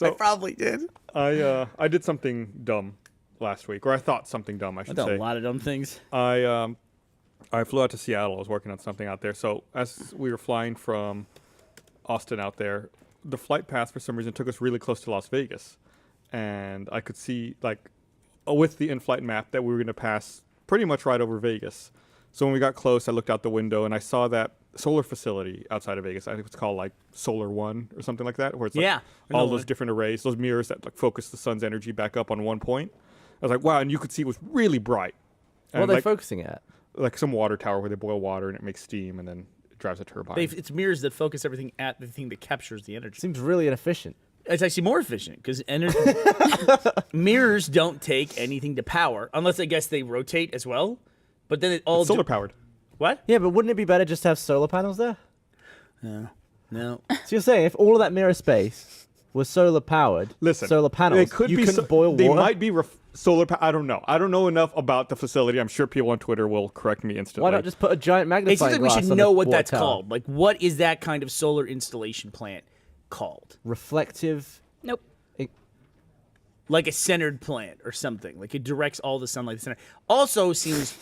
I probably did. I did something dumb last week, or I thought something dumb, I should I've done say. a lot of dumb things. I flew out to Seattle. I was working on something out there. So as we were flying from Austin out there, the flight path for some reason took us really close to Las Vegas. And I could see, like, with the in-flight map that we were going to pass pretty much right over Vegas. So when we got close, I looked out the window and I saw that solar facility outside of Vegas. I think it's called like Solar One or something like that, where it's like all those different arrays, those mirrors that like focus the sun's energy back up on one point. I was like, wow, and you could see it was really bright. What are they focusing at? Like some water tower where they boil water and it makes steam and then it drives a turbine. It's mirrors that focus everything at the thing that captures the energy. Seems really inefficient. It's actually more efficient because mirrors don't take anything to power, unless I guess they rotate as well. But then it's solar powered. What? Yeah, but wouldn't it be better just to have solar panels there? No. So you're saying if all of that mirror space was solar powered, solar panels, it could you be couldn't boil water? They might be solar I don't know. I don't know enough about the facility. I'm sure people on Twitter will correct me instantly. Why not just put a giant magnifying glass? It seems like we should know what that's called. Like, what is that kind of solar installation plant called? Reflective. Nope. Like a centered plant or something. Like it directs all the sunlight to the center. Also seems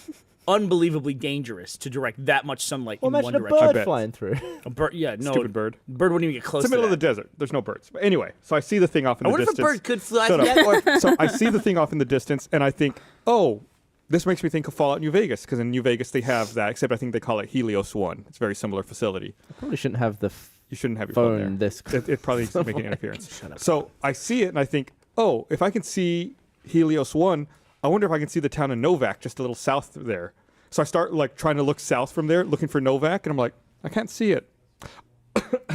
unbelievably dangerous to direct that much sunlight in one direction. Imagine a bird flying through. A bird, yeah, no. Stupid bird. Bird wouldn't even get close to It's the middle of the desert. There's no birds. But anyway, so I see the thing off in the distance. I wonder if a bird could fly Shut through up. So I see the thing off in the distance, and I think, oh, this makes me think of Fallout New Vegas, because in New Vegas they have that, except I think they call it Helios 1. It's a very similar facility. I probably shouldn't have the You shouldn't have your phone there. this It probably is making interference. So I see it, and I think, oh, if I can see Helios 1, I wonder if I can see the town of Novak just a little south there. So I start like trying to look south from there, looking for Novak, and I'm like, I can't see it.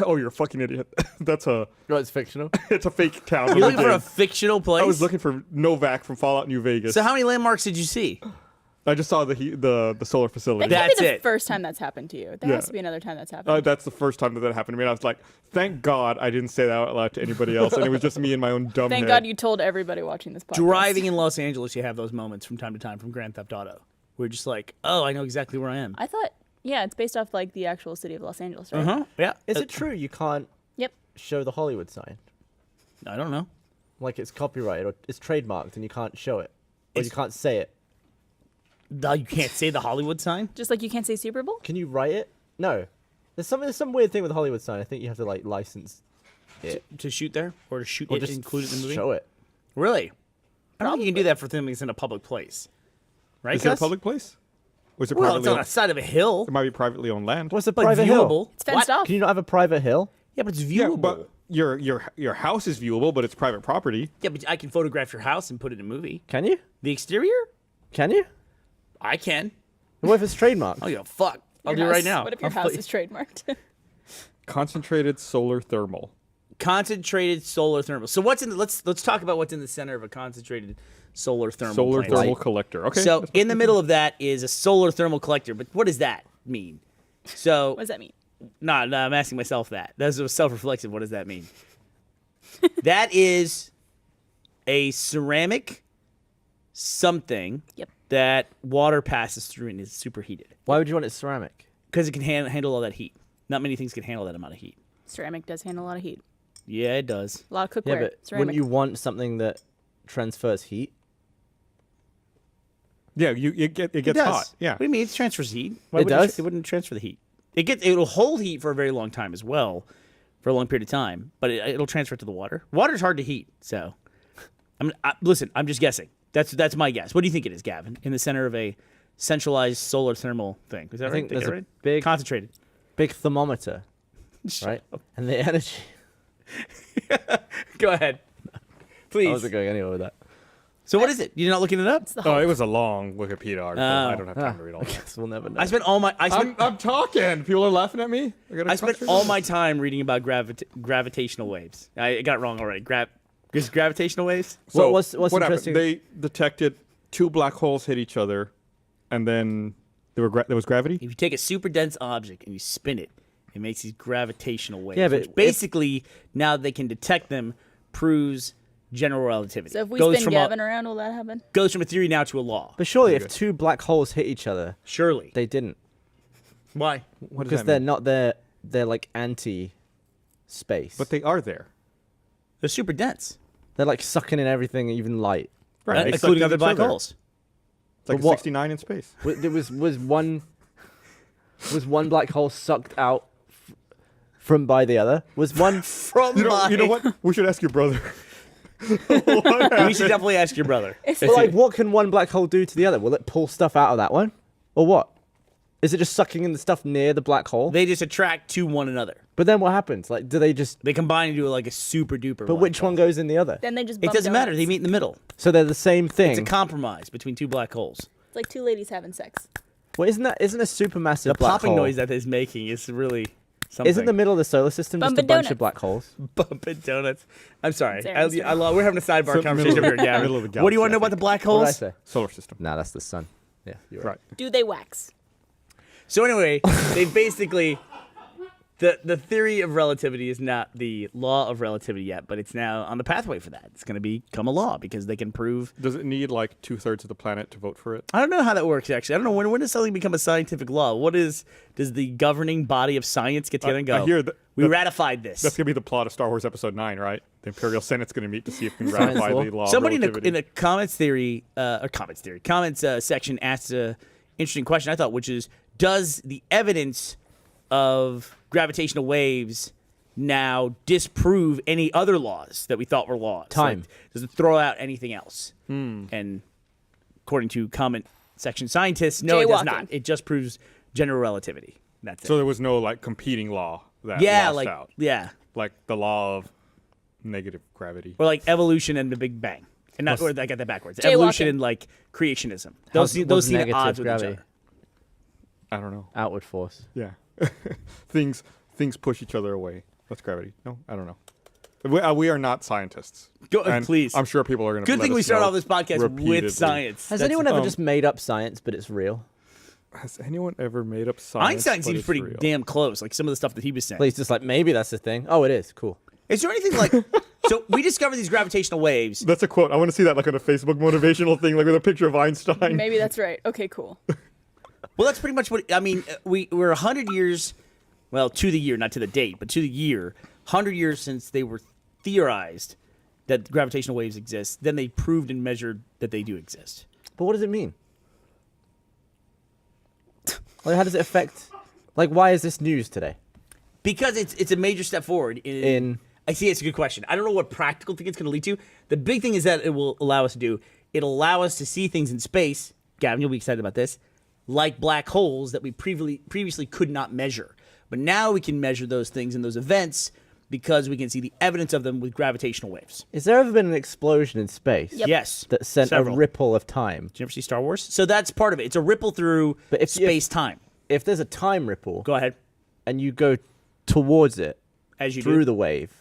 Oh, you're a fucking idiot. That's a... No, it's fictional. It's a fake town. You're looking for a fictional place? I was looking for Novak from Fallout New Vegas. So how many landmarks did you see? I just saw the solar facility. That can't be the first time that's happened to you. There has to be another time that's happened. That's the first time that happened to me. And I was like, thank God I didn't say that out loud to anybody else. And it was just me and my own dumb Thank head. God you told everybody watching this podcast. Driving in Los Angeles, you have those moments from time to time from Grand Theft Auto. We're just like, oh, I know exactly where I am. I thought, yeah, it's based off like the actual city of Los Angeles, right? Yeah. Is it true you can't show the Hollywood sign? I don't know. Like it's copyrighted or it's trademarked and you can't show it. Or you can't say it. You can't say the Hollywood sign? Just like you can't say Super Bowl? Can you write it? No. There's some weird thing with the Hollywood sign. I think you have to like license it. To shoot there? Or to shoot Or it just include it in the movie? show it. Really? I don't think you can do that for things in a public place. Right, Is it a public place? Or is it Well, privately it's on owned? the side of a hill. It might be privately owned land. What's a But private viewable. hill? It's fenced off. Can you not have a private hill? Yeah, but it's Yeah, viewable. but your house is viewable, but it's private property. Yeah, but I can photograph your house and put it in a movie. Can you? The exterior? Can you? I can. What if it's trademarked? Oh, yeah, fuck. I'll Your do it right house- now. What if your house is trademarked? Concentrated solar thermal. Concentrated solar thermal. So what's in the, let's talk about what's in the center of a concentrated solar thermal Solar plant. thermal collector. Okay. So in the middle of that is a solar thermal collector. But what does that mean? So What does that mean? no, I'm asking myself that. That's self-reflexive. What does that mean? That is a ceramic something that water passes through and is superheated. Why would you want it ceramic? Because it can handle all that heat. Not many things can handle that amount of heat. Ceramic does handle a lot of heat. Yeah, it does. A lot of Yeah, cookware. but ceramic. wouldn't you want something that transfers heat? Yeah, it gets hot. Yeah. What do you mean? It transfers heat. It does? It wouldn't transfer the heat. It'll hold heat for a very long time as well, for a long period of time. But it'll transfer it to the water. Water's hard to heat, so. Listen, I'm just guessing. That's my guess. What do you think it is, Gavin? In the center of a centralized solar thermal thing. Is that I right? think Did I there's get a it right? big Concentrated. big thermometer, right? And the energy. Go ahead. Please. I wasn't going anywhere with that. So what is it? You're not looking it up? Oh, it was a long Wikipedia article. I don't have time to read all I that. guess we'll never know. I spent all my I'm talking. People are laughing at me. I spent all my time reading about gravitational waves. I got it wrong already. Just gravitational waves? So what's what interesting? happened? They detected two black holes hit each other, and then there was gravity. If you take a super dense object and you spin it, it makes these gravitational waves. Yeah, but which basically, now they can detect them, proves general relativity. So if we goes spin from Gavin around, will that happen? goes from a theory now to a law. But surely, if two black holes hit each other, Surely. they didn't, Why? What does because that they're mean? not they're like anti-space. But they are there. They're super dense, They're like sucking in everything, even light. Right, they sucked including in other each black other. holes. It's like But what- 69 in space. There was one black hole sucked out from by the other? Was one From You know what? We should ask your brother. We should definitely ask your brother. It's But like, what can one black hole do to the other? Will it pull stuff out of that one, or what? Is it just sucking in the stuff near the black hole? They just attract to one another. But then what happens? Like, do they just? They combine into like a super duper. But black which hole. one goes in the other? Then they just. It bump doesn't matter. donuts. They meet in the middle. So they're the same thing. It's a compromise between two black holes. It's like two ladies having sex. Well, isn't a supermassive The black popping hole? noise that it's making is really something. Isn't the middle of the solar system just a Bumpin' bunch donuts. of black holes? Bumping donuts? I'm sorry. Aaron's turn. We're having a sidebar So conversation middle- over here, Gavin. middle of the What do you want to know galaxy, I about the black What did I holes? say? Solar system. Nah, that's the sun. Yeah, you're right. Right. Do they wax? So anyway, they basically the theory of relativity is not the law of relativity yet, but it's now on the pathway for that. It's going to become a law because they can prove. Does it need like 2/3 of the planet to vote for it? I don't know how that works actually. I don't know when does something become a scientific law. Does the governing body of science get together and go? I hear that we ratified this. that's gonna be the plot of Star Wars Episode 9, right? The Imperial Senate's gonna meet to see if we can Science ratify law. the law. Somebody of relativity. in a comments section asked a interesting question I thought, which is, does the evidence of gravitational waves now disprove any other laws that we thought were laws? Time. Like, does it throw out anything else? And according to comment section scientists, no, it does Jaywalking. not. It just proves general relativity. That's it. So there was no like competing law that Yeah, lost like out, yeah, like the law of negative gravity. or like evolution and the Big Bang, and not or I got that backwards. Jaywalking. Evolution and like creationism. Those what's seem at negative odds with gravity? each other. I don't know. Outward force. Yeah, things push each other away. That's gravity. No, I don't know. We are not scientists. Go, And please. I'm sure people are going to. Good thing we start off this podcast repeatedly. with science. Has That's- anyone ever just made up science, but it's real? Has anyone ever made up science? Einstein but seems it's pretty real? damn close. Like some of the stuff that he was saying. Please, just like maybe that's the thing. Oh, it is cool. Is there anything like? So we discovered these gravitational waves. That's a quote. I want to see that like on a Facebook motivational thing, like with a picture of Einstein. Maybe that's right. Okay, cool. Well, that's pretty much what I mean. We're 100 years, well, to the year, not to the date, but to the year, 100 years since they were theorized that gravitational waves exist. Then they proved and measured that they do exist. But what does it mean? Like, how does it affect? Like, why is this news today? Because it's a major step forward In- I see. It's a good question. I don't know what practical thing it's going to lead to. The big thing is that it will allow us to do. It'll allow us to see things in space. Gavin, you'll be excited about this. Like black holes that we previously could not measure, but now we can measure those things and those events because we can see the evidence of them with gravitational waves. Has there ever been an explosion in space Yep. Yes, that sent several. a ripple of time? Did you ever see Star Wars? So that's part of it. It's a ripple through But if space time. If there's a time ripple Go ahead, and you go towards it as you through do. the wave,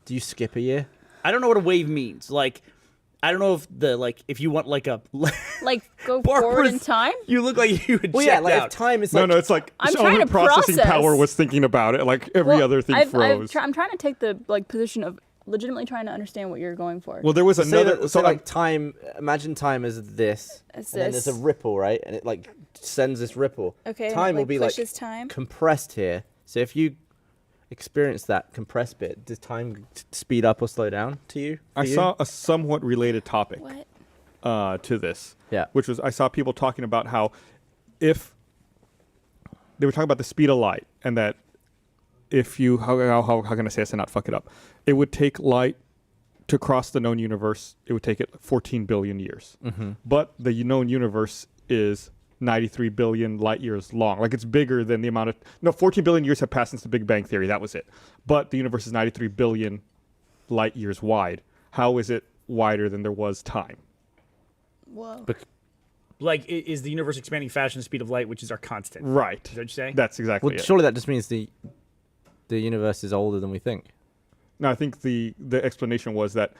do you skip a year? I don't know what a wave means. Like, I don't know if you want like a. Like go forward in time. You look like you would Well, check yeah, like out. if time is No, like no, it's like I'm only trying to processing process. power was thinking about it. Like every Well, other thing I'm froze. trying to take the position of legitimately trying to understand what you're going for. Well, there was say another. that, So say like time. Imagine time as this, As and then there's a this. ripple, right? And it like sends this ripple. Okay, and it, time will like, be like pushes time? compressed here. So if you experience that compressed bit, does time speed up or slow down to you? I for you? saw a somewhat related topic What? to this. Yeah. Which was I saw people talking about how if they were talking about the speed of light and that if you how can I say this and not fuck it up? It would take light to cross the known universe. It would take it 14 billion years. Mm-hmm. But the known universe is 93 billion light years long. Like it's bigger than the amount of 14 billion years have passed since the Big Bang Theory. That was it. But the universe is 93 billion light years wide. How is it wider than there was time? Whoa. Like, is the universe expanding faster than the speed of light, which is our constant? Right. Is that what you're saying? That's exactly Well, it. surely that just means the universe is older than we think. No, I think the explanation was that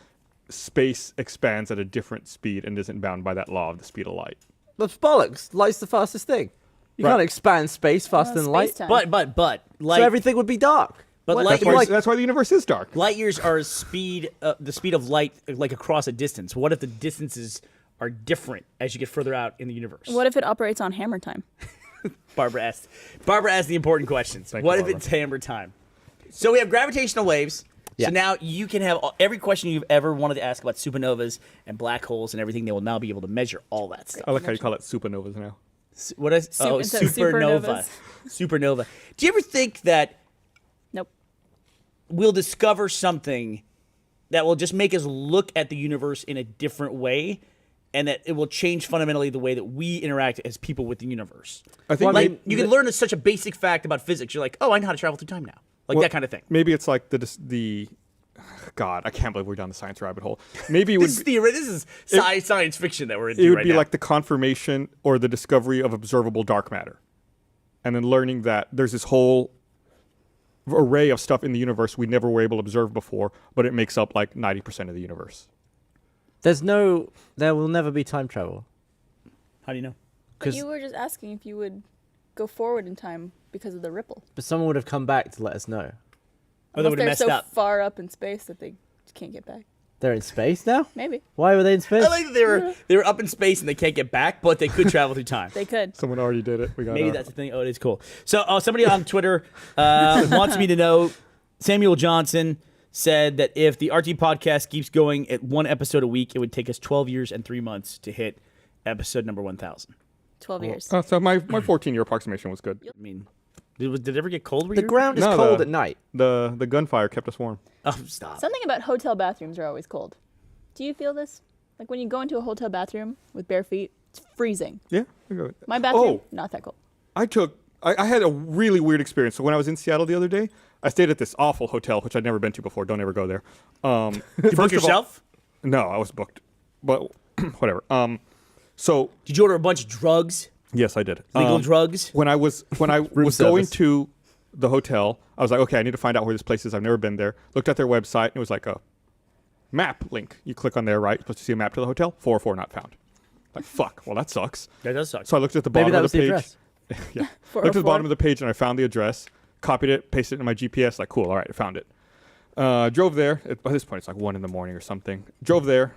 space expands at a different speed and isn't bound by that law of the speed of light. That's bollocks. Light's the fastest thing. You Right. can't expand space faster than light. Space-time. But light, So everything would be dark. But What- light That's why, years, that's why the universe is dark. light years are the speed of light, like across a distance. What if the distances are different as you get further out in the universe? What if it operates on hammer time? Barbara asked the important questions. Thank What you, if Barbara. it's hammer time? So we have gravitational waves. Yeah. So now you can have every question you've ever wanted to ask about supernovas and black holes and everything. They will now be able to measure all that stuff. I like how you call it supernovas now. What is Instead of supernova? Supernova. Do you ever think that Nope. we'll discover something that will just make us look at the universe in a different way, and that it will change fundamentally the way that we interact as people with the universe? I think Like you can learn such a basic fact about physics. You're like, oh, I know how to travel through time now. Like that kind of thing. maybe it's like the God, I can't believe we're down the science rabbit hole. Maybe it would This is science fiction that we're into it would right be now. like the confirmation or the discovery of observable dark matter, and then learning that there's this whole array of stuff in the universe we never were able to observe before, but it makes up like 90% of the universe. There will never be time travel. How do you know? But 'Cause- you were just asking if you would go forward in time because of the ripple. But someone would have come back to let us know. Or they Unless would have they're messed so up. far up in space that they can't get back. They're in space now? Maybe. Why were they in space? I like that they were up in space and they can't get back, but they could travel through time. They could. Someone already did it. We got Maybe that's the thing. Oh, it is cool. So somebody on Twitter wants me to know, Samuel Johnson said that if the RT podcast keeps going at one episode a week, it would take us 12 years and 3 months to hit episode number 1,000. 12 years. So my 14-year approximation was good. I mean, did it ever get cold? Where The you were? ground is No, cold the- at night. The gunfire kept us warm. Oh, stop. Something about hotel bathrooms are always cold. Do you feel this? Like when you go into a hotel bathroom with bare feet, it's freezing. Yeah. I go with that. My bathroom, Oh. not that cold. I had a really weird experience. So when I was in Seattle the other day, I stayed at this awful hotel, which I'd never been to before. Don't ever go there. You first book of all- yourself? No, I was booked. But whatever. So Did you order a bunch of drugs? yes, I did. Legal drugs? When I was going service. to the hotel, I was like, okay, I need to find out where this place is. I've never been there. Looked at their website, and it was like a map link. You click on there, right? You're supposed to see a map to the hotel. 404 not found. Like, fuck. Well, that sucks. That does suck. So I looked at the Maybe bottom that of was the the page. address. Yeah. Looked at the 404? bottom of the page, and I found the address. Copied it, pasted it in my GPS. Like, cool. All right, I found it. Drove there. By this point, it's like 1 a.m. or something. Drove there.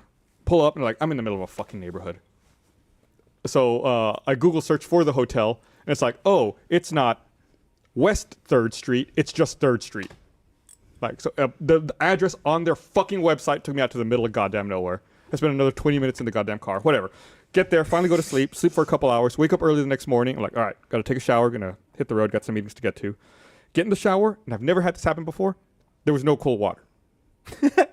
Pull up, and like, I'm in the middle of a fucking neighborhood. So I Google search for the hotel, and it's like, oh, it's not West 3rd Street, it's just 3rd Street. Like, so the address on their fucking website took me out to the middle of goddamn nowhere. I spent another 20 minutes in the goddamn car, whatever. Get there, finally go to sleep for a couple hours, wake up early the next morning. I'm like, all right, gotta take a shower, gonna hit the road, got some meetings to get to. Get in the shower, and I've never had this happen before. There was no cold water.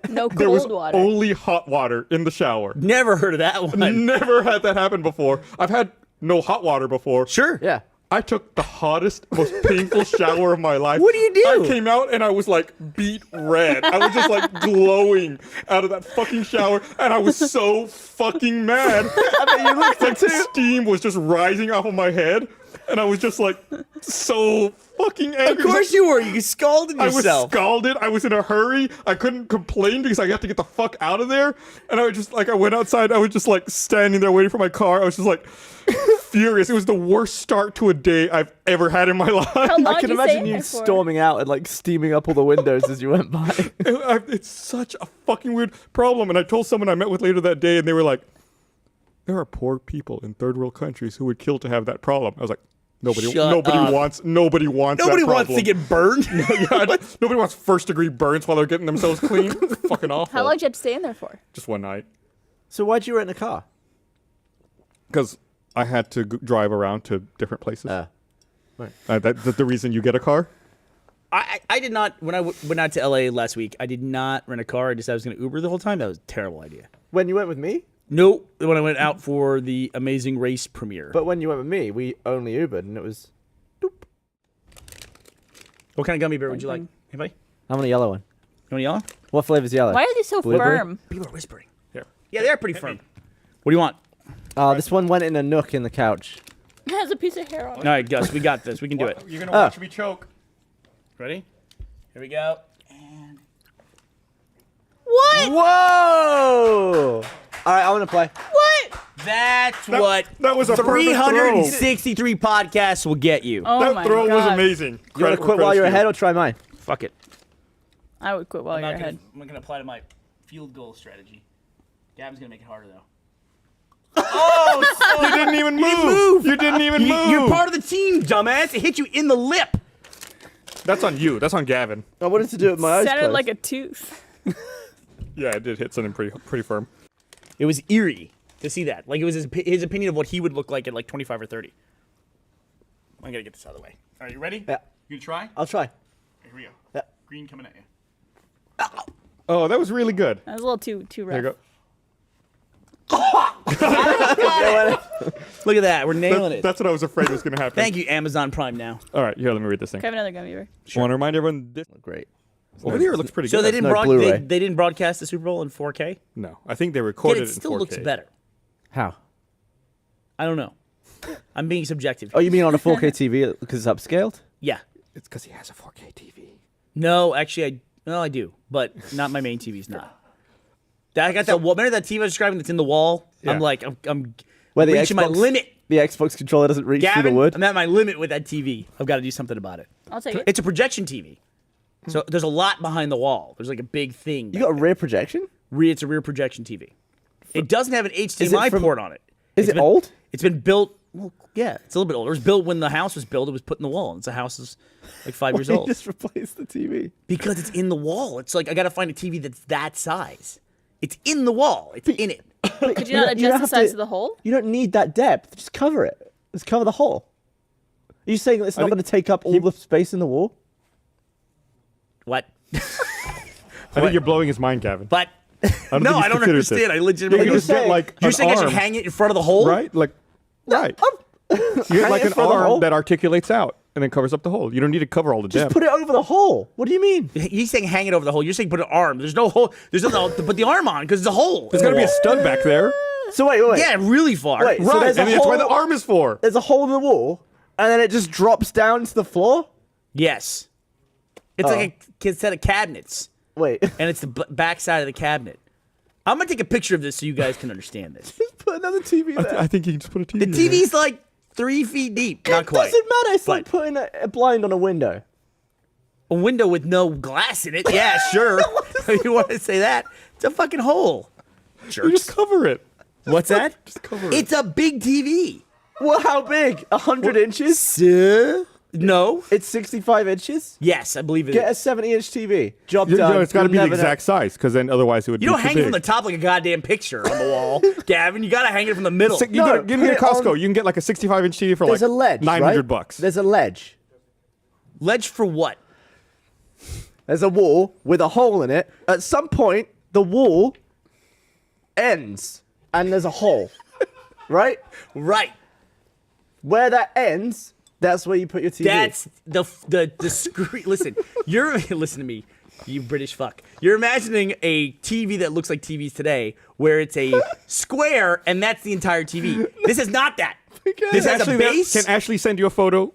No There was cold water. only hot water in the shower. Never heard of that one. Never had that happen before. I've had no hot water before. Sure. Yeah. I took the hottest, most painful shower of my life. What do you do? I came out and I was like beet red. I was just like glowing out of that fucking shower, and I was so fucking mad. I bet you looked Like steam was just rising off of my head, and I was just like so fucking angry. Of course you were. You scalded I was yourself. scalded. I was in a hurry. I couldn't complain because I had to get the fuck out of there. And I was just like, I went outside. I was just like standing there waiting for my car. I was just like furious. It was the worst start to a day I've ever had in my life. How long I can did you stay imagine in you there for? storming out and like steaming up all the windows as you went by. It's such a fucking weird problem. And I told someone I met with later that day, and they were like, there are poor people in third world countries who would kill to have that problem. I was like, nobody Shut up. wants Nobody that wants problem. to get burned. Yeah, nobody wants first degree burns while they're getting themselves clean. Fucking awful. How long did you have to stay in there for? Just one night. So why'd you rent a car? Because I had to drive around to different places. Right. That's the reason you get a car? I did not, when I went out to LA last week, I did not rent a car. I just I was going to Uber the whole time. That was a terrible idea. When you went with me? No, when I went out for the Amazing Race premiere. But when you went with me, we only Ubered and it was... What kind of gummy bear would you like? Anybody? I want a yellow one. You want a yellow? What flavor's yellow? Why are they so Blueberry? firm? People are whispering. Here. Yeah, they're pretty firm. What do you want? This one went in a nook in the couch. It has a piece of hair on All it. right, Gus, we got this. We can do it. You're going to watch me choke. Ready? Here we go. And What? Whoa! All right, I want to play. What? that's what that was a perfect 363 podcasts will get you. Oh That my throw God. was amazing. You want Credit to where quit while credit's you're due. ahead or try mine? Fuck it. I would quit while you're ahead. I'm not going to apply to my field goal strategy. Gavin's going to make it harder, though. Oh, You didn't even move. move. You didn't even move. You're part of the team, dumbass. It hit you in the lip. That's on you. That's on Gavin. I wanted to do it with my eyes Sounded closed. like a tooth. Yeah, it did hit something pretty firm. It was eerie to see that. Like, it was his opinion of what he would look like at like 25 or 30. I'm gonna get this out of the way. All right, you ready? Yeah. You gonna try? I'll try. Here we go. Yeah. Green coming at you. Oh, that was really good. That was a little too rough. There you go. Look at that. We're nailing it. That's what I was afraid was going to happen. Thank you, Amazon Prime now. All right, here, let me read this thing. Can I have another gummy bear? I want to remind everyone this Great. over here looks pretty So good. they didn't no Blu-ray. they didn't broadcast the Super Bowl in 4K. No, I think they Yet recorded it it still in 4K. looks better. How? I don't know. I'm being subjective. Oh, you mean on a 4K TV because it's upscaled? Yeah. It's because he has a 4K TV. No, actually, I do, but not my main TV's not. I got that. Remember that TV I was describing that's in the wall? Yeah. I'm like, I'm Where the reaching my Xbox- limit. The Xbox controller doesn't reach through Gavin, the wood. I'm at my limit with that TV. I've got to do something about it. I'll take it. It's a projection TV, so there's a lot behind the wall. There's like a big thing. You got a rear projection? It's a rear projection TV. It doesn't have an HDMI from- port on it. Is It's it been- old? It's been built. Well, yeah, it's a little bit older. It was built when the house was built. It was put in the wall, and the house is like 5 years Why old. just replace the TV. Because it's in the wall. It's like I got to find a TV that's that size. It's in the wall. It's in it. Could you not don't adjust the have size to- of the hole? You don't need that depth. Just cover it. Just cover the hole. Are you saying that it's not think going to take up all the space in the wall? What? I think you're blowing his mind, Gavin. But don't no, think he's I don't considered this. understand. I You legitimately. You're just get saying- like You're an saying I should arm, hang it in front of the hole? right? Like, right. You get Hang like it an for the hole? arm that articulates out and then covers up the hole. You don't need to cover all the Just depth. put it over the hole. What do you mean? He's saying hang it over the hole. You're saying put an arm. There's no hole. There's nothing to put the arm on because it's a hole. There's got to be a stud back there. So wait. Yeah, really far. Wait, so Right, there's and a that's why hole- the arm is for. There's a hole in the wall, and then it just drops down to the floor? Yes. It's like a set of cabinets, Wait. and it's the back side of the cabinet. I'm gonna take a picture of this so you guys can understand this. Just put another TV there. I think you can just put a TV. The in there. TV's like 3 feet deep. Not It quite. doesn't matter. It's like But- putting a blind on a window. A window with no glass in it. Yeah, sure. You want to say that? It's a fucking hole. You Jerks. just cover it. What's that? Just cover it. It's a big TV. Well, how big? 100 inches? No. It's 65 inches? Yes, I believe it Get a is. 70-inch TV. Job You done. know, it's got to You'll be the never know. exact size, because then otherwise it would You be don't too hang big. it from the top like a goddamn picture on the wall, Gavin. You gotta hang it from the middle. You No, get put a it Costco. on- You can get like a 65-inch TV for There's like a ledge, $900 right? bucks. There's a ledge. Ledge for what? There's a wall with a hole in it. At some point, the wall ends, and there's a hole. Right? Right. Where that ends, that's where you put your TV. That's the screen. Listen, listen to me, you British fuck. You're imagining a TV that looks like TVs today, where it's a square and that's the entire TV. This is not that. This has a Actually, base. Can Ashley send you a photo?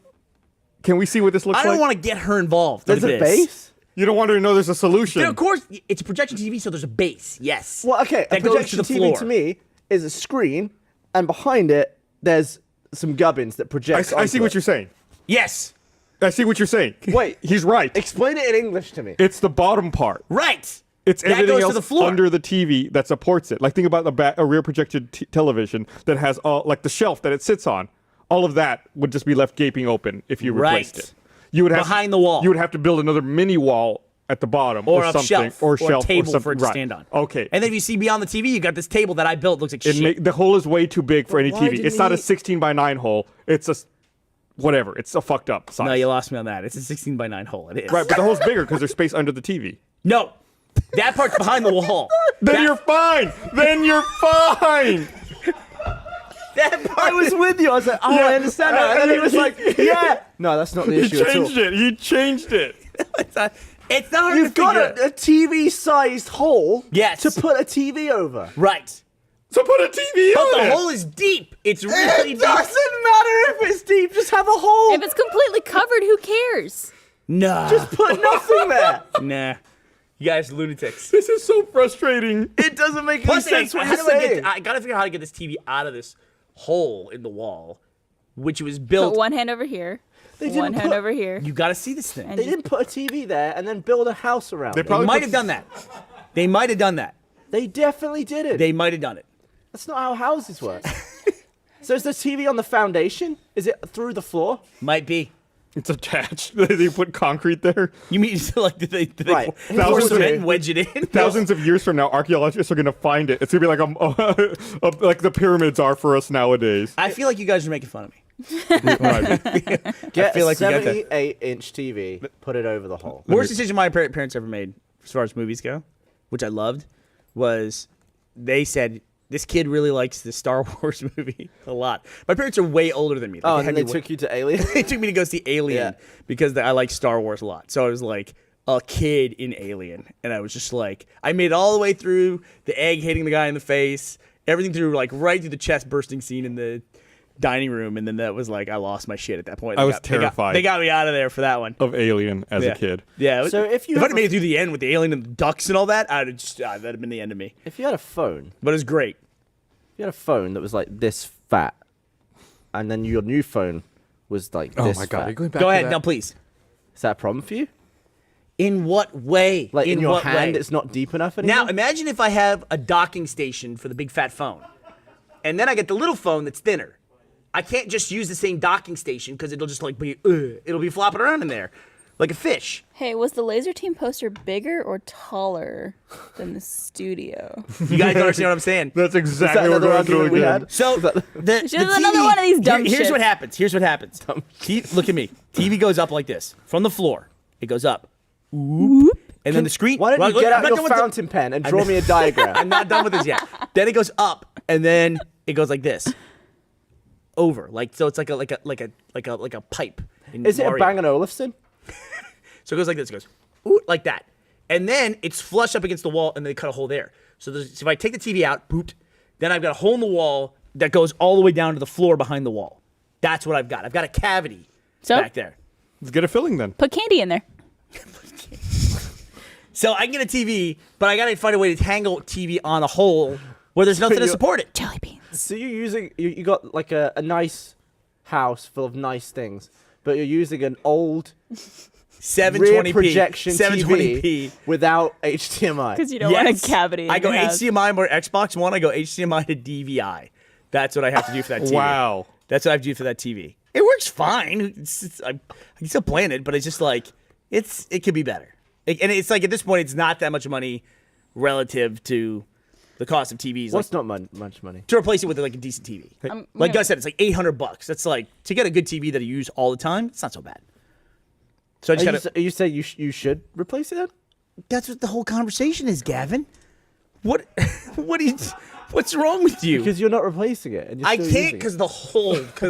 Can we see what this looks I don't like? want to get her involved. There's with a this. base? You don't want her to know there's a solution. Yeah, of course, it's a projection TV, so there's a base. Yes. Well, okay, a That goes projection to the TV floor. to me is a screen, and behind it, there's some gubbins that project. I see what you're saying. Yes. I see what you're saying. Wait. He's right. Explain it in English to me. It's the bottom part. Right. It's That everything goes to else the floor. under the TV that supports it. Like think about a rear projected television that has all like the shelf that it sits on. All of that would just be left gaping open if you replaced Right. it. You would have Behind the wall. You would have to build another mini wall at the bottom Or or a something shelf. or a shelf table or something. for it to Right. stand on. Okay. And then if you see beyond the TV, you got this table that I built. Looks like shit. The hole is way too big for any why TV. didn't It's not a he- 16 by 9 hole. It's a whatever. It's a fucked up size. No, you lost me on that. It's a 16 by 9 hole. It is. Right, but the hole's bigger because there's space under the TV. No. That part's behind the wall. Then That- you're fine. Then you're fine. That part I was with you. I was like, oh, Yeah. I understand that. And then he was like, yeah. No, that's not the He issue at all. changed it. He changed it. It's not hard You've to got figure a TV-sized hole Yes. to put a TV over. Right. So put a TV But on the it. hole is deep. It's really It deep. doesn't matter if it's deep. Just have a hole. If it's completely covered, who cares? Nah. Just put nothing there. Nah. You guys are lunatics. This is so frustrating. It doesn't make any Plus, sense what how you're do saying. I gotta figure out how to get this TV out of this hole in the wall, which was Put built. one hand over here, They one didn't hand put- over here. You gotta see this thing. And They didn't put a TV there and then build a house around They it. They probably might put- have done that. They might have done that. They definitely did it. They might have done it. That's not how houses work. So is the TV on the foundation? Is it through the floor? Might be. It's attached. They put concrete there. You mean like did they Right. pour Thousands cement of- and wedge it in? Thousands of years from now, archaeologists are gonna find it. It's gonna be like like the pyramids are for us nowadays. I feel like you guys are making fun of me. Get feel a like we got that. 78-inch TV, put it over the hole. Worst decision my parents ever made, as far as movies go, which I loved, was they said this kid really likes the Star Wars movie a lot. My parents are way older than me. Like, Oh, and had then me they took you to Alien? they took me to go see Alien Yeah. because I like Star Wars a lot. So I was like a kid in Alien, and I was just like, I made it all the way through the egg hitting the guy in the face, everything through like right through the chest bursting scene in the dining room, and then that was like I lost my shit at that point. I was terrified. They got me out of there for that one. Of Alien as Yeah. a kid. Yeah. So if you I'd have have made it through the end with the alien and the ducks and all that, I'd have just that'd have been the end of me. If you had a phone, But it was great. if you had a phone that was like this fat, and then your new phone was like Oh this my god, fat, are you going back Go to ahead that? now, please. is that a problem for you? In what way? Like in your what hand, way? it's not deep enough anymore? Now imagine if I have a docking station for the big fat phone, and then I get the little phone that's thinner. I can't just use the same docking station because it'll just like be it'll be flopping around in there like a fish. Hey, was the Laser Team poster bigger or taller than the studio? You guys understand what I'm saying? That's exactly what another we're going through argument we again. had? So the Just the another TV one of these dumb Here's shits. what happens. Here's what happens. Look at me. TV goes up like this from the floor. It goes up. Whoop. And then the screen. Why don't Well, you get I'm out not your done with the- fountain pen and draw me a diagram? I'm not done with this yet. Then it goes up, and then it goes like this, over, like so. It's like a pipe. In Is it a Mario. Bang & Olufsen? So it goes like this. It goes ooh, like that, and then it's flush up against the wall, and they cut a hole there. So if I take the TV out, boot, then I've got a hole in the wall that goes all the way down to the floor behind the wall. That's what I've got. I've got a cavity So? back there. Let's get a filling then. Put candy in there. So I can get a TV, but I gotta find a way to tangle TV on a hole where there's nothing to you're- support it. Jelly beans. So you're using, you got like a nice house full of nice things, but you're using an old 720p, rear projection 720p. TV without HDMI. Because you don't want a cavity. In I go your house. HDMI or Xbox One. I go HDMI to DVI. That's what I have to do for that TV. Wow. That's what I have to do for that TV. It works fine. I can still play in it, but it's just like it could be better. And it's like at this point, it's not that much money relative to the cost of TVs. What's Like, not much money? to replace it with like a decent TV. Like Gus said, it's like $800. That's like to get a good TV that you use all the time. It's not so bad. So I just gotta. You say you should replace it then? That's what the whole conversation is, Gavin. What? What's wrong with you? Because you're not replacing it. And you're I still can't using it. because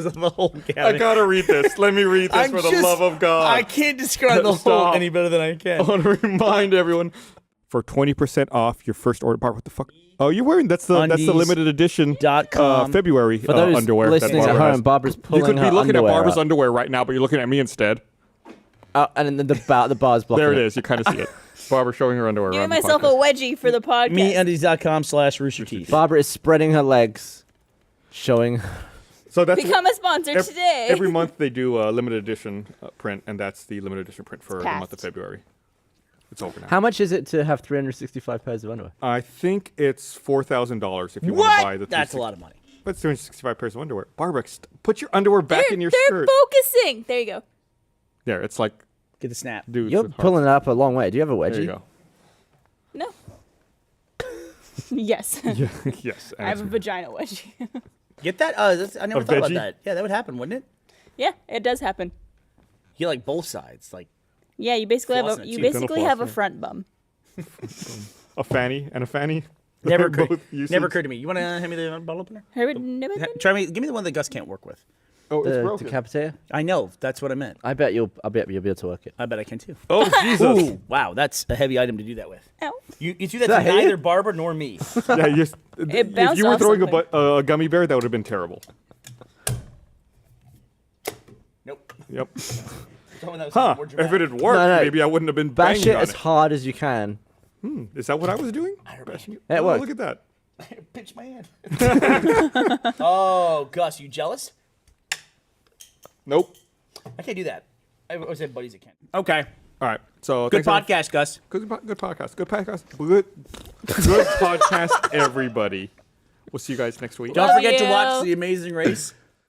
of the whole. I Gavin. gotta read this. Let me read this I'm for the just- love of God. I can't describe the whole Stop. any better than I can. I want to remind everyone for 20% off your first order. Bart, what the fuck? Oh, you're wearing that's the limited edition Undies.com. February For those underwear listening that at Barbara home, has. Barbara's You pulling could be her looking at underwear Barbara's up. underwear right now, but you're looking at me instead. And then the bar's blocking There it is. You kind of see it. Barbara showing her underwear. Giving around the myself a podcast. wedgie for the podcast. MeUndies.com/roosterteeth. Barbara is spreading her legs, showing. So that's Become a sponsor today. Every month they do a limited edition print, and that's the limited edition print for the month of passed. February. It's over now. How much is it to have 365 pairs of underwear? I think it's $4,000 if you want to buy the. What? That's a lot of money. But it's 365 pairs of underwear. Barbara, put your underwear back in your they're skirt. focusing. There you go. There, it's like Get the snap. dudes. You're with hearts. pulling it up a long way. Do you have a wedgie? There you go. No. Yes. Yeah, yes. I have a answer. vagina wedgie. Get that? I never A thought about veggie? that. Yeah, that would happen, wouldn't it? Yeah, it does happen. You like both sides, like Yeah, you basically have Flossing a it you too. basically Dental have a floss, yeah. front bum. A fanny and a fanny. never Both occurred. uses. Never occurred to me. You want to hand me the bottle opener? Try me. Give me the one that Gus can't work with. Oh, it's The broken. decapitator? I know. That's what I meant. I bet you'll be able to work it. I bet I can too. Oh, Jesus. Ooh, wow, that's a heavy item to do that with. Ow. You threw that that to hit neither you? Barbara nor me. Yeah, if bounced you were off throwing something. a gummy bear, that would have been terrible. Nope. Yep. Someone that was Huh. more If dramatic. it had worked, No, no. maybe I wouldn't have been Bash banging it on as it. hard as you can. Is that what I was doing? Bashing it? It Oh, worked. look at that. Pinch my hand. Oh, Gus, you jealous? Nope. I can't do that. I always have buddies that can. Okay. All right. So Good thanks, everyone. podcast, Gus. Good podcast. Good podcast. Good podcast, everybody. We'll see you guys next week. Don't Love forget to you. watch The Amazing Race.